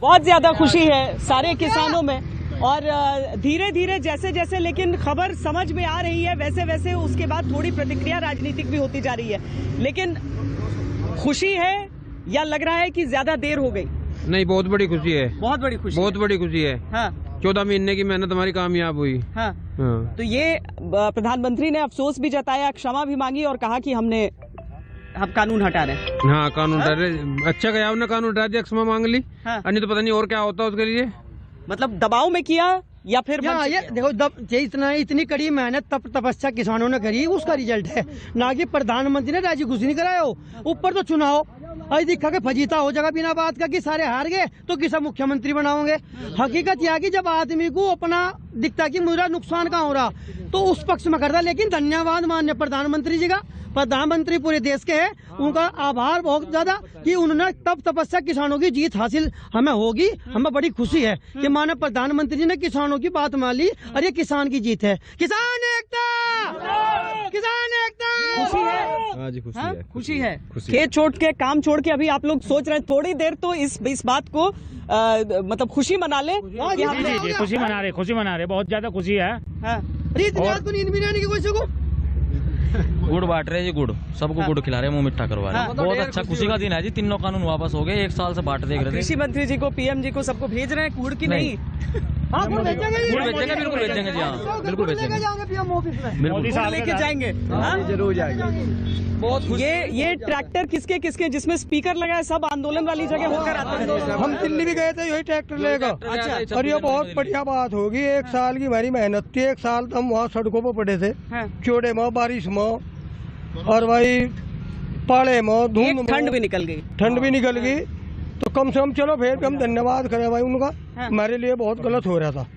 बहुत ज्यादा खुशी है सारे किसानों में और धीरे धीरे जैसे जैसे लेकिन खबर समझ में आ रही है वैसे वैसे उसके बाद थोड़ी प्रतिक्रिया राजनीतिक भी होती जा रही है। लेकिन खुशी है या लग रहा है कि ज्यादा देर हो गई? नहीं, बहुत बड़ी खुशी है। बहुत बड़ी खुशी, बहुत बड़ी खुशी है। हाँ, 14 महीने की मेहनत हमारी कामयाब हुई। हाँ। हाँ। तो ये प्रधानमंत्री ने अफसोस भी जताया, क्षमा भी मांगी और कहा कि हम कानून हटा रहे हैं। हाँ, कानून हटा रहे। अच्छा गया आपने कानून हटा दिया, क्षमा मांग ली। हाँ। नहीं तो पता नहीं और क्या होता उसके लिए। मतलब दबाव में किया या फिर ये देखो इतनी कड़ी मेहनत तपस्या किसानों ने करी, उसका रिजल्ट है ना कि प्रधानमंत्री ने राजी घुसी नहीं कराया हो। ऊपर तो चुनाव आज दिखा के फजीता हो जाएगा बिना बात का कि सारे हार गए तो किसा मुख्यमंत्री बनाओगे। हकीकत यह कि जब आदमी को अपना दिखता कि मेरा नुकसान कहाँ हो रहा तो उस पक्ष में करता। लेकिन धन्यवाद माननीय प्रधानमंत्री जी का, प्रधानमंत्री पूरे देश के हैं, उनका आभार बहुत ज्यादा कि उन्होंने तब तपस्या किसानों की जीत हासिल हमें होगी। हमें बड़ी खुशी है कि माननीय प्रधानमंत्री जी ने किसानों की बात मान ली और ये किसान की जीत है। किसान एकता, किसान एकता। खुशी है? हाँ जी, खुशी हाँ? है। खुशी है। खेत छोड़ के काम छोड़ के अभी आप लोग सोच रहे हैं थोड़ी देर तो इस बात को मतलब खुशी मना ले कि हम जी, खुशी मना रहे बहुत ज्यादा खुशी है। हाँ। रात को नींद भी नहीं आने की कोशिश को गुड़ बांट रहे जी, गुड़ सबको गुड़ खिला रहे, मुंह मिठा करवा रहे। बहुत अच्छा खुशी का दिन है जी। तीनों कानून वापस हो गए, 1 साल से बांट देख रहे थे। कृषि मंत्री जी को, पीएम जी को सबको भेज रहे हैं गुड़ की नहीं? गुड़ बेचेंगे, बिल्कुल बेचेंगे जी। हाँ, बिल्कुल बेचेंगे, मोदी साहब लेके जाएंगे। जरूर जाएगा। बहुत ये ट्रैक्टर किसके किसके जिसमें स्पीकर लगा है सब आंदोलन वाली जगह होकर आते हैं। हम दिल्ली भी गए थे, यही ट्रैक्टर लेगा। अच्छा। और ये बहुत बढ़िया बात होगी। 1 साल की हमारी मेहनत थी, 1 साल हम वहाँ सड़कों पर पड़े थे, चोड़े में, बारिश में और भाई पाले में, धूम, ठंड भी निकल गई। ठंड भी निकल गई तो कम से कम चलो फिर भी हम धन्यवाद करें भाई उनका। हमारे लिए बहुत गलत हो रहा था,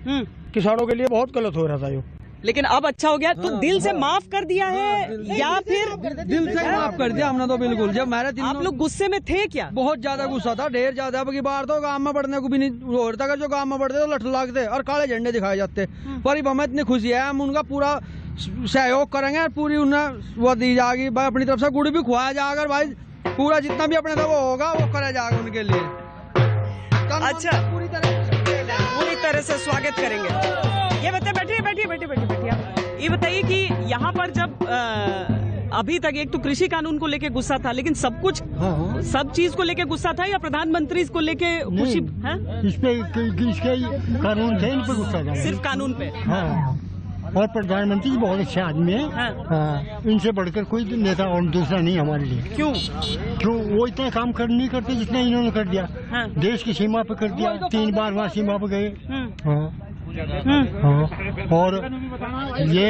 किसानों के लिए बहुत गलत हो रहा था ये, लेकिन अब अच्छा हो गया। तो दिल से माफ कर दिया है या फिर दिल से माफ कर दिया हमने तो बिल्कुल। जब मेरे दिन आप लोग गुस्से में थे क्या? बहुत ज्यादा गुस्सा था, ढेर ज्यादा। अब की बार तो गांव में बढ़ने को भी नहीं हो रहा था। जो गांव में बढ़ते तो लठ लागते और काले झंडे दिखाए जाते। पर अब हमें इतनी खुशी है, हम उनका पूरा सहयोग करेंगे और पूरी उन्हें वो दी जाएगी भाई। अपनी तरफ से गुड़ भी खुआया जाएगा भाई, पूरा जितना भी अपने से वो होगा वो करा जाएगा उनके लिए। अच्छा, पूरी तरह से स्वागत करेंगे। ये बताइए, बैठिए आप। ये बताइए कि यहाँ पर जब अभी तक एक तो कृषि कानून को लेके गुस्सा था, लेकिन सब कुछ सब चीज को लेके गुस्सा था या प्रधानमंत्री को लेके खुशी है? इसके कानून थे, इन पे गुस्सा था, सिर्फ कानून पे। हाँ। और प्रधानमंत्री बहुत अच्छे आदमी है। हाँ। इनसे बढ़कर कोई नेता और दूसरा नहीं हमारे लिए। क्यों? वो इतना काम नहीं करते जितना इन्होंने कर दिया। हाँ। देश की सीमा पे कर दिया, 3 बार वहाँ सीमा पे गए। हाँ। और ये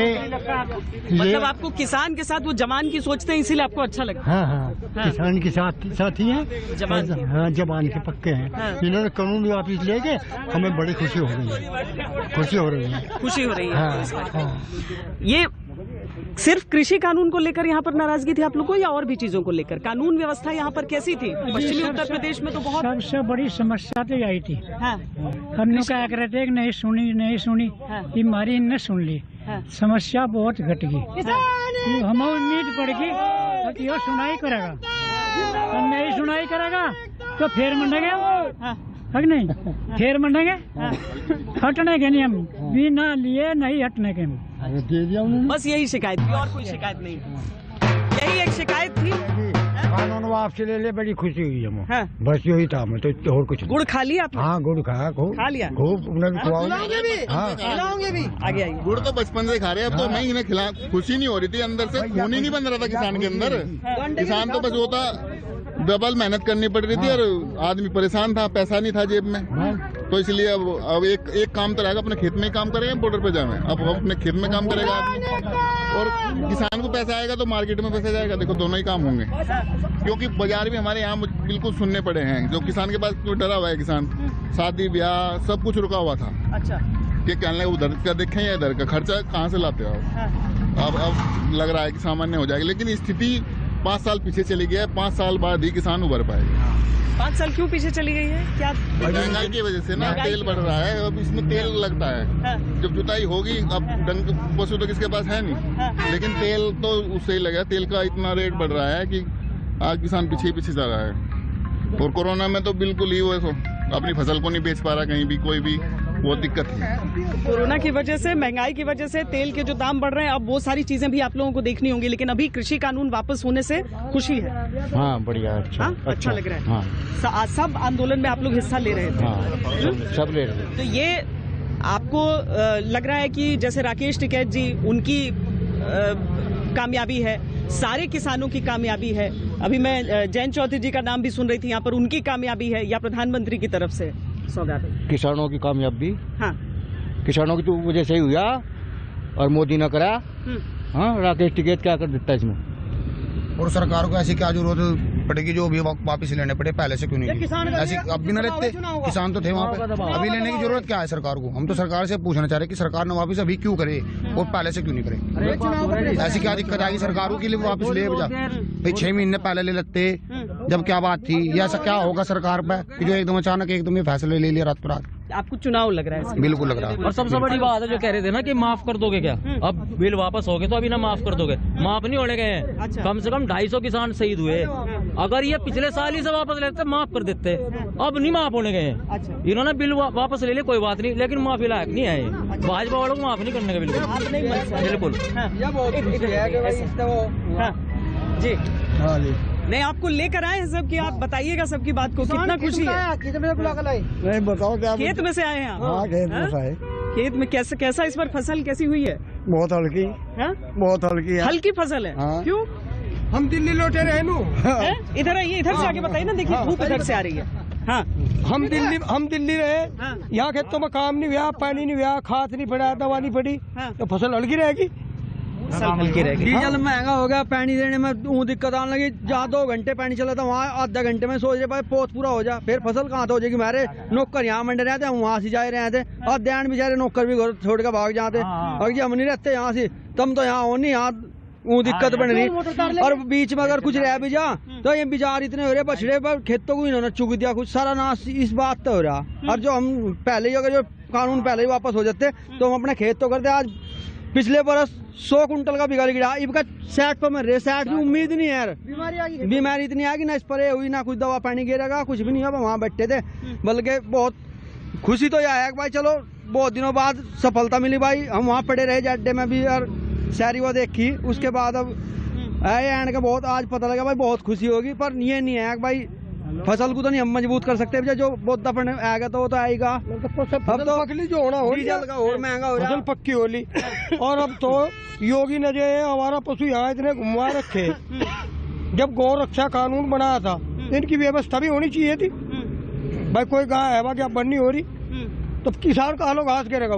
मतलब आपको किसान के साथ वो जवान की सोचते हैं, इसीलिए आपको अच्छा लगा? हाँ। किसान के साथ ही है, जवान। हाँ, जवान के पक्के हैं। इन्होंने कानून वापिस लेके हमें बड़ी खुशी हो रही है। खुशी हो रही है। हाँ। ये सिर्फ कृषि कानून को लेकर यहाँ पर नाराजगी थी आप लोगों को या और भी चीजों को लेकर? कानून व्यवस्था यहाँ पर कैसी थी? पश्चिमी उत्तर प्रदेश में तो बहुत सबसे बड़ी समस्या तो यही थी। हमने क्या करते नहीं सुनी ये हमारी इनने सुन ली। समस्या बहुत घट गई। हमें उम्मीद पड़ गई कि ये सुनाई करेगा, नहीं सुनाई करेगा तो फिर मंडेंगे, है नहीं? फिर मंडेंगे, हटने के नहीं, हम बिना लिए नहीं हटने के। बस यही शिकायत थी और कोई शिकायत नहीं। यही एक शिकायत थी। कानून वापसी ले बड़ी खुशी हुई हमें। हाँ। बस यही था, हमें तो और कुछ। गुड़ खा लिया आपने? हाँ, गुड़ खाया, खा लिया, खूब खिलाओगे भी। आगे आइए। गुड़ तो बचपन से खा रहे हैं, अब तो मैं इन्हें खिला, खुशी नहीं हो रही थी अंदर से, खून ही नहीं बन रहा था किसान के अंदर। किसान तो बस होता डबल मेहनत करनी पड़ रही थी और आदमी परेशान था, पैसा नहीं था जेब में। तो इसलिए अब एक काम तो रहेगा, अपने खेत में ही काम करेंगे, बॉर्डर पे जाए। अब अपने खेत में काम करेगा आदमी और किसान को पैसा आएगा तो मार्केट में पैसा जाएगा। देखो दोनों ही काम होंगे, क्योंकि बाजार भी हमारे यहाँ बिल्कुल सुनने पड़े हैं। जो किसान के पास तो डरा हुआ है, किसान शादी ब्याह सब कुछ रुका हुआ था। अच्छा, कि कहने उधर का देखें या इधर का खर्चा कहाँ से लाते हो? अब लग रहा है कि सामान्य हो जाएगी, लेकिन स्थिति 5 साल पीछे चली गई है। 5 साल बाद ही किसान उभर पाएगा। 5 साल क्यों पीछे चली गई है? क्या महंगाई की वजह से ना, तेल बढ़ रहा है, अब इसमें तेल लगता है। जब जुताई होगी, अब डंग पशु तो किसके पास है नहीं, लेकिन तेल तो उससे ही लगा। तेल का इतना रेट बढ़ रहा है कि आज किसान पीछे जा रहा है। और कोरोना में तो बिल्कुल ही वो अपनी फसल को नहीं बेच पा रहा कहीं भी, कोई भी, बहुत दिक्कत है। कोरोना की वजह से, महंगाई की वजह से तेल के जो दाम बढ़ रहे हैं, अब वो सारी चीजें भी आप लोगों को देखनी होंगी, लेकिन अभी कृषि कानून वापस होने से खुशी है। हाँ बढ़िया, अच्छा हाँ? अच्छा लग रहा है। हाँ सब आंदोलन में आप लोग हिस्सा ले रहे थे। हाँ सब ले रहे। तो ये आपको लग रहा है कि जैसे राकेश टिकैत जी, उनकी कामयाबी है, सारे किसानों की कामयाबी है, अभी मैं जयंत चौधरी जी का नाम भी सुन रही थी यहाँ पर, उनकी कामयाबी है, या प्रधानमंत्री की तरफ से सौगात? किसानों की कामयाबी, हाँ, किसानों की तो वजह से ही हुआ, और मोदी ने करा। हाँ, राकेश टिकैत क्या कर देता इसमें? और सरकार को ऐसी क्या जरूरत पड़ेगी जो अभी वापस लेने पड़े, पहले से क्यों नहीं? ऐसी अब भी न लेते, किसान तो थे वहाँ पे, अभी लेने की जरूरत क्या है सरकार को? हम तो सरकार से पूछना चाह रहे कि सरकार ने वापस अभी क्यों करे और पहले से क्यों नहीं करे? ऐसी क्या दिक्कत आएगी सरकारों के लिए वापस ले जा? भाई 6 महीने पहले ले लेते, जब क्या बात थी? या ऐसा क्या होगा सरकार पे कि जो एकदम अचानक एकदम ये फैसले ले लिया रात पर रात? आपको चुनाव लग रहा है? बिल्कुल लग रहा है। और सबसे बड़ी बात है जो कह रहे थे ना कि माफ कर दोगे क्या, अब बिल वापस हो गए तो अभी ना माफ कर दोगे, माफ नहीं होने गए हैं। अच्छा। कम से कम 250 किसान शहीद हुए, अगर ये पिछले साल ही से वापस लेते माफ कर देते, अब नहीं माफ होने गए हैं। अच्छा। इन्होंने बिल वापस ले लिया, कोई बात नहीं, लेकिन माफी लायक नहीं है ये। भाजपा वालों को माफ नहीं करने का बिल्कुल, बिल्कुल। जी नहीं, आपको लेकर आए हैं सब कि आप बताइएगा सबकी बात को, कितना खुशी है? नहीं बताओ क्या? खेत में से आए हैं आप? हाँ, खेत में से आए। खेत में कैसा इस बार फसल कैसी हुई है? बहुत हल्की, बहुत हल्की है। हल्की फसल है। हाँ। क्यों? हम दिल्ली लौटे रहे नु। इधर आइए, इधर से आके बताइए ना, देखिए धूप इधर से आ रही है। हाँ, हम दिल्ली रहे, यहाँ खेतों में काम नहीं हुआ, पानी नहीं हुआ, खाद नहीं पड़ा, दवा नहीं पड़ी, तो फसल हल्की रहेगी। हल्की रहेगी। डीजल महंगा हो गया, पानी देने में दिक्कत आने लगी। जहाँ 2 घंटे पानी चला था वहाँ आधा घंटे में सोच रहे भाई पोत पूरा हो जा, फिर फसल कहाँ हो जाएगी? हमारे नौकर यहाँ मंडे रहे थे, हम वहाँ से जा रहे थे, और ध्यान बेचारे नौकर भी घर छोड़ के भाग जाते, और हम नहीं रहते यहाँ से, तुम तो यहाँ हो नहीं, यहाँ दिक्कत बन रही। और बीच में अगर कुछ रह भी जा तो ये बिजार इतने हो रहे, बछड़े पर खेतों को इन्होंने चुग दिया, कुछ सारा नाश इस बात तो हो रहा। और जो हम पहले ही, अगर जो कानून पहले ही वापस हो जाते तो हम अपने खेत तो करते। आज पिछले बरस 100 कुंटल का बिगड़ गिरा, इनका 60 पर मर रहे, 60 की उम्मीद नहीं है यार। बीमारी इतनी आ गई, ना स्प्रे हुई, ना कुछ दवा पानी गिरेगा, कुछ भी नहीं हुआ। वहाँ बैठे थे, बल्कि बहुत खुशी तो यह है कि भाई चलो बहुत दिनों बाद सफलता मिली भाई। हम वहाँ पड़े रहे जड्डे में भी और शहरी वो देखी, उसके बाद अब एंड का बहुत आज पता लगा भाई, बहुत खुशी होगी। पर ये नहीं है भाई, फसल को तो नहीं हम मजबूत कर सकते, जो बोदापन आएगा तो वो तो आएगा। अब तो पकली जो होना हो, डीजल का और महंगा हो रहा है, फसल पक्की होली। और अब तो योगी ने जो हमारा पशु यहाँ इतने घुमा रखे, जब गौ रक्षा कानून बनाया था इनकी व्यवस्था भी होनी चाहिए थी भाई। कोई गाय है क्या बननी हो रही, तो किसान का लोग घास गिरेगा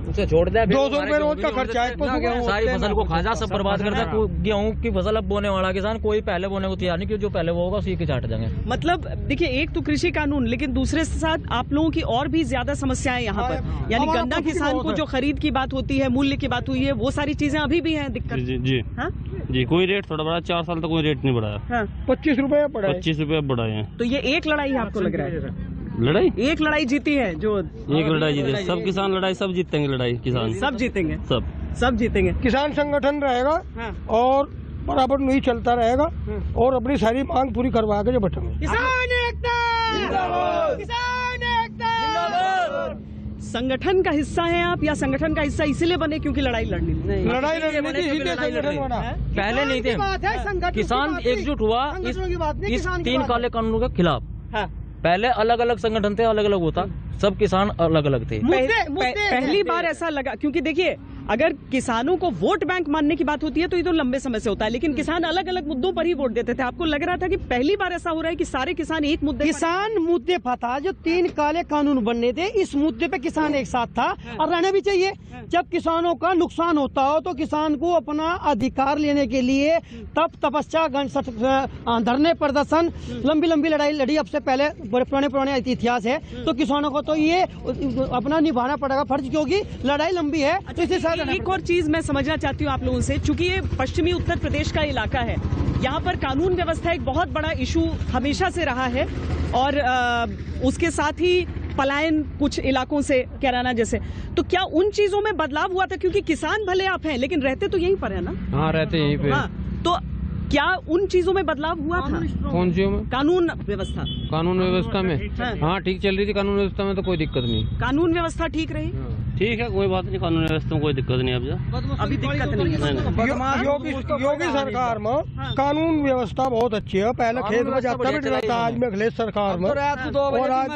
उसे छोड़ दे। 200 रुपए रोज का खर्चा है, सारी फसल को खा जा, सब बर्बाद कर दे। गेहूं की फसल अब बोने वाला किसान कोई पहले बोने को तैयार नहीं, क्योंकि जो पहले वो होगा उसी के चाट जाएंगे। मतलब देखिए, एक तो कृषि कानून, लेकिन दूसरे साथ आप लोगों की और भी ज्यादा समस्याएं यहाँ पर, यानी गन्ना किसान को जो खरीद की बात होती है, मूल्य की बात हुई है, वो सारी चीजें अभी भी हैं दिक्कत। जी कोई रेट थोड़ा बढ़ा, 4 साल तक कोई रेट नहीं बढ़ाया। 25 रुपए बढ़ा, 25 रुपए बढ़ाए हैं। तो ये एक लड़ाई आपको लग रहा है? लड़ाई एक लड़ाई जीती है, जो एक लड़ाई जीते, सब किसान लड़ाई, सब जीतेंगे लड़ाई, किसान सब जीतेंगे, सब जीतेंगे। किसान संगठन रहेगा और बराबर नहीं चलता रहेगा, और अपनी सारी मांग पूरी करवा के जो बैठेंगे। किसान एकता, किसान एकता। संगठन का हिस्सा है आप, या संगठन का हिस्सा इसीलिए बने क्योंकि लड़ाई लड़नी? लड़ाई लड़नी थी, पहले नहीं थे। किसान एकजुट हुआ इस 3 काले कानूनों के खिलाफ। पहले अलग अलग संगठन थे, अलग अलग होता, सब किसान अलग अलग थे। पहली बार ऐसा लगा, क्योंकि देखिए अगर किसानों को वोट बैंक मानने की बात होती है तो ये तो लंबे समय से होता है, लेकिन किसान अलग अलग मुद्दों पर ही वोट देते थे। आपको लग रहा था कि पहली बार ऐसा हो रहा है कि सारे किसान एक मुद्दे, किसान मुद्दे पर था, जो 3 काले कानून बनने थे, इस मुद्दे पे किसान एक साथ था, और रहना भी चाहिए। जब किसानों का नुकसान होता हो तो किसान को अपना अधिकार लेने के लिए तप तपस्या, धरने, प्रदर्शन, लंबी लंबी लड़ाई लड़ी। अब से पहले पुराने इतिहास है, तो किसानों को तो ये अपना निभाना पड़ेगा फर्ज, क्योंकि लड़ाई लंबी है। तो इससे एक और चीज मैं समझना चाहती हूँ आप लोगों से, चूंकि ये पश्चिमी उत्तर प्रदेश का इलाका है, यहाँ पर कानून व्यवस्था एक बहुत बड़ा इशू हमेशा से रहा है, और उसके साथ ही पलायन कुछ इलाकों से, कैराना जैसे। तो क्या उन चीजों में बदलाव हुआ था? क्योंकि किसान भले आप हैं, लेकिन रहते तो यहीं पर है ना? हाँ, रहते यहीं पे। हाँ, तो क्या उन चीजों में बदलाव हुआ था? कौन सी में? कानून व्यवस्था में हाँ ठीक चल रही थी। कानून व्यवस्था में तो कोई दिक्कत नहीं। कानून व्यवस्था ठीक रही? ठीक है, कोई बात नहीं, कानून व्यवस्था में कोई दिक्कत नहीं। अभी दिक्कत नहीं है। योगी सरकार में कानून व्यवस्था बहुत अच्छी है। पहले खेत में जाता था, आज में अखिलेश सरकार में, और आज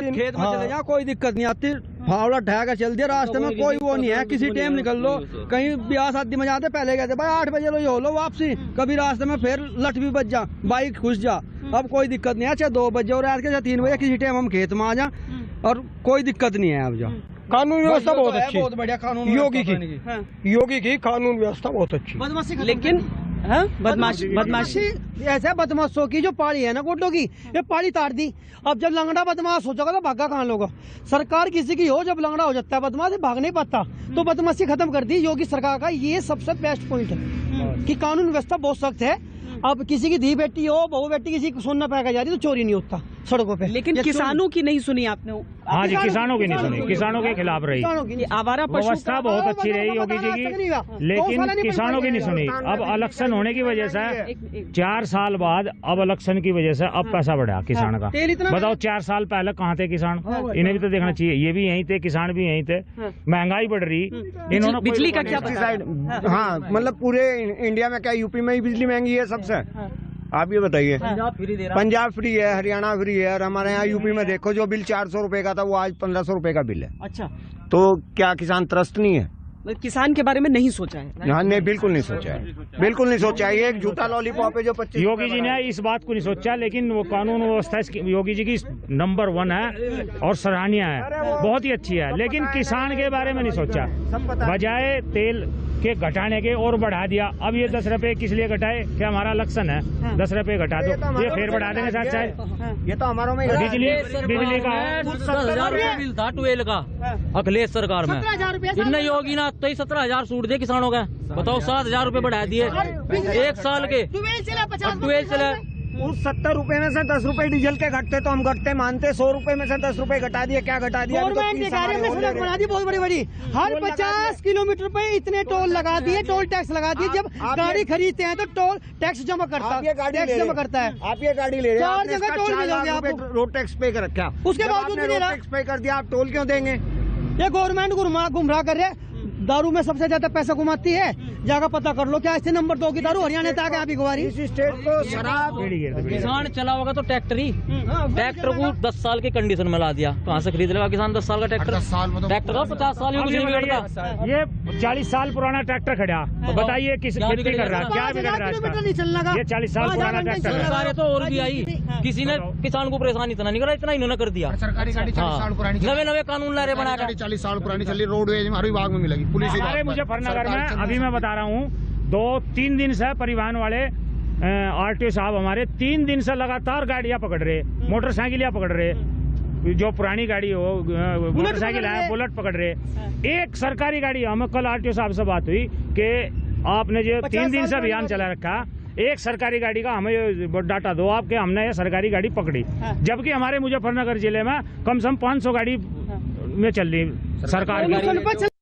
खेत में चले जाओ कोई दिक्कत नहीं आती। फावड़ा ढहा चल दिया रास्ते में, कोई वो नहीं है। किसी टाइम निकल लो, कहीं ब्याह शादी में जाते पहले कहते भाई 8 बजे लो ये हो लो वापसी, कभी रास्ते में फिर लठ भी बच जा, बाइक घुस जा। अब कोई दिक्कत नहीं है, चाहे 2 बजे और रात के 3 बजे किसी टाइम हम खेत में आ जा, और कोई दिक्कत नहीं है। अब जो कानून व्यवस्था बहुत अच्छी, बहुत बढ़िया कानून योगी की कानून व्यवस्था बहुत अच्छी। लेकिन बदमाशी ऐसे बदमाशों की जो पाड़ी है ना गोटों की, ये पाड़ी तार दी। अब जब लंगड़ा बदमाश हो जाएगा तो भागा कहाँ लोग? सरकार किसी की हो, जब लंगड़ा हो जाता है बदमाश भाग नहीं पाता, तो बदमाशी खत्म कर दी योगी सरकार का। ये सबसे बेस्ट पॉइंट है कि कानून व्यवस्था बहुत सख्त है। अब किसी की धी बेटी हो, बहू बेटी किसी को सुनना पाएगा जा रही तो चोरी नहीं होता सड़कों पे। लेकिन किसानों की नहीं सुनी आपने? हाँ जी, किसानों की नहीं सुनी, किसानों के खिलाफ रही। आवारा व्यवस्था बहुत अच्छी रही योगी जी की, लेकिन किसानों की नहीं सुनी। अब इलेक्शन होने की वजह से 4 साल बाद, अब इलेक्शन की वजह से अब पैसा बढ़ा किसान का। बताओ 4 साल पहले कहाँ थे किसान? इन्हें भी तो देखना चाहिए। ये भी यहीं थे, किसान भी यहीं थे। महंगाई बढ़ रही, इन्होंने बिजली का क्या? हाँ, मतलब पूरे इंडिया में क्या यूपी में ही बिजली महंगी है सबसे? आप ये बताइए। पंजाब फ्री है, हरियाणा फ्री है, और हमारे यहाँ यूपी में देखो जो बिल 400 रुपए का था वो आज 1500 रुपए का बिल है। अच्छा, तो क्या किसान त्रस्त नहीं है? किसान के बारे में नहीं सोचा है? हाँ नहीं, बिल्कुल नहीं सोचा है, बिल्कुल नहीं सोचा है। ये एक झूठा लॉलीपॉप है जो 25 योगी जी ने इस बात को नहीं सोचा, लेकिन वो कानून व्यवस्था योगी जी की नंबर 1 है और सराहनीय है, बहुत ही अच्छी है। लेकिन किसान के बारे में नहीं सोचा, बजाय तेल के घटाने के और बढ़ा दिया। अब ये 10 रुपए किस लिए घटाए? क्या हमारा इलेक्शन है? 10 रुपए घटा दो, ये फिर बढ़ा देंगे साथ साथ। ये तो हमारा में बिजली का 10,000 रुपये बिल था 12 का अखिलेश सरकार में। इनने योगी ना 17,000 सूट दिए किसानों का। बताओ 7,000 रुपए बढ़ा दिए 1 साल के। 12 चले उस 70 रुपए में से 10 रुपए डीजल के घटते तो हम घटते मानते। 100 रुपए में से 10 रुपए घटा दिए, क्या घटा दिया? सड़क बना दी बहुत बड़ी। हर 50 किलोमीटर पे इतने टोल लगा दिए, टोल टैक्स लगा दिए। जब गाड़ी खरीदते हैं तो टोल टैक्स जमा करता है, टैक्स जमा करता है। आप ये गाड़ी ले रहे हैं, 4 जगह टोल मिलोगे आपको। रोड टैक्स पे कर रखा, उसके बावजूद रोड टैक्स पे कर दिया, आप टोल क्यों देंगे? ये गवर्नमेंट गुमराह कर रहे। दारू में सबसे ज्यादा पैसा कमाती है, जाकर पता कर लो। क्या ऐसे नंबर 2 की दारू हरियाणा तक है अभी गुवारी? इस स्टेट को शराब किसान चला होगा तो ट्रैक्टर ही, ट्रैक्टर को 10 साल की कंडीशन में ला दिया। कहाँ से खरीद लेगा किसान 10 साल का ट्रैक्टर? 10 साल में तो ट्रैक्टर 50 साल कुछ नहीं बिगड़ता। ये 40 साल पुराना ट्रैक्टर खड़ा, बताइए किस खेती कर रहा है? क्या बिगड़ रहा है? ये 40 साल पुराना ट्रैक्टर सरकार तो और भी आई, किसी ने किसान को परेशान इतना नहीं करा, इतना इन्होंने कर दिया। सरकारी गाड़ी 40 साल पुरानी, नवे नवे कानून ला रहे बनाकर। 40 साल पुरानी चली, रोडवेज हर विभाग में मिलेगी, पुलिस हमारे मुजफ्फरनगर में। अभी मैं बता रहा हूँ 2-3 दिन से परिवहन वाले आरटीओ साहब हमारे 3 दिन से लगातार गाड़ियां पकड़ रहे, मोटरसाइकिलियां पकड़ रहे। जो पुरानी गाड़ी हो, मोटरसाइकिल है, बुलेट पकड़ रहे। एक सरकारी गाड़ी, हमें कल आरटीओ साहब से बात हुई कि आपने जो 3 दिन से अभियान चला रखा, एक सरकारी गाड़ी का हमें डाटा दो आपके, हमने ये सरकारी गाड़ी पकड़ी। जबकि हमारे मुजफ्फरनगर जिले में कम से कम 500 गाड़ी में चल रही सरकार।